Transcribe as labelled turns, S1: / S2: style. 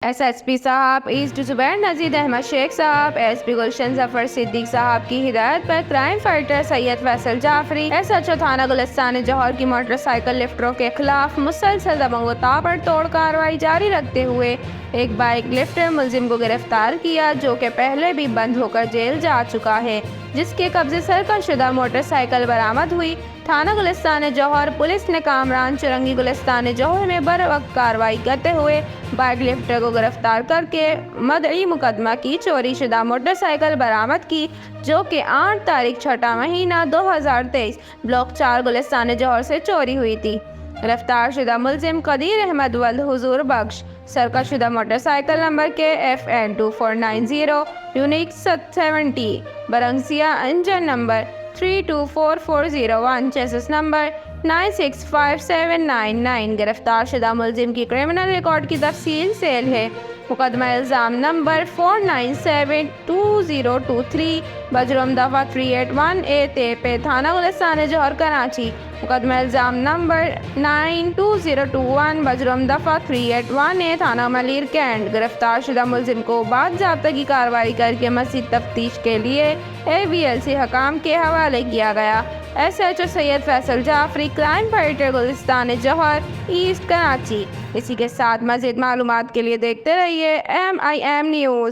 S1: S P صاحب asset زبیر نذیر احمد شیخ صاحب، S P گلشن ظفر صدیق صاحب کی ہدایت پر کرائم فائٹر سید فیصل جعفری، SHO تھانہ گلستان جوہر کی موٹر سائیکل لفٹروں کے خلاف مسلسل دبنگ و تابڑ توڑ کارروائی جاری رکھتے ہوئے ایک بائیک لفٹر ملزم کو گرفتار کیا، جو کہ پہلے بھی بند ہو کر جیل جا چکا ہے، جس کے قبضے سرقت شدہ موٹر سائیکل برآمد ہوئی۔ تھانہ گلستان جوہر پولیس نے کامران چرنگی گلستان جوہر میں بروقت کارروائی کرتے ہوئے بائیک لفٹر کو گرفتار کر کے مدعی مقدمہ کی چوری شدہ موٹر سائیکل برآمد کی، جو کہ 8 تاریخ 6 مہینہ 2023 بلاک 4 گلستان جوہر سے چوری ہوئی تھی۔ گرفتار شدہ ملزم قدیر احمد ولد حضور بخش سرقت شدہ موٹر سائیکل نمبر کے FN2490 یونیک 70 برنگسیا، انجن نمبر 324401، چیسس نمبر 965799۔ گرفتار شدہ ملزم کی کرمنل ریکارڈ کی تفصیل ذیل ہے۔ مقدمہ الزام نمبر 4972023 بجرم دفعہ 381A پہ تھانہ گلستان جوہر کراچی۔ مقدمہ الزام نمبر 92021 بجرم دفعہ 381A تھانہ ملیر کینٹ۔ گرفتار شدہ ملزم کو بعد ضابطگی کارروائی کر کے مزید تفتیش کے لیے AVLC حکام کے حوالے کیا گیا۔ SHO سید فیصل جعفری، کرائم فائٹر گلستان جوہر ایسٹ کراچی۔ اسی کے ساتھ مزید معلومات کے لیے دیکھتے رہیے MIM نیوز۔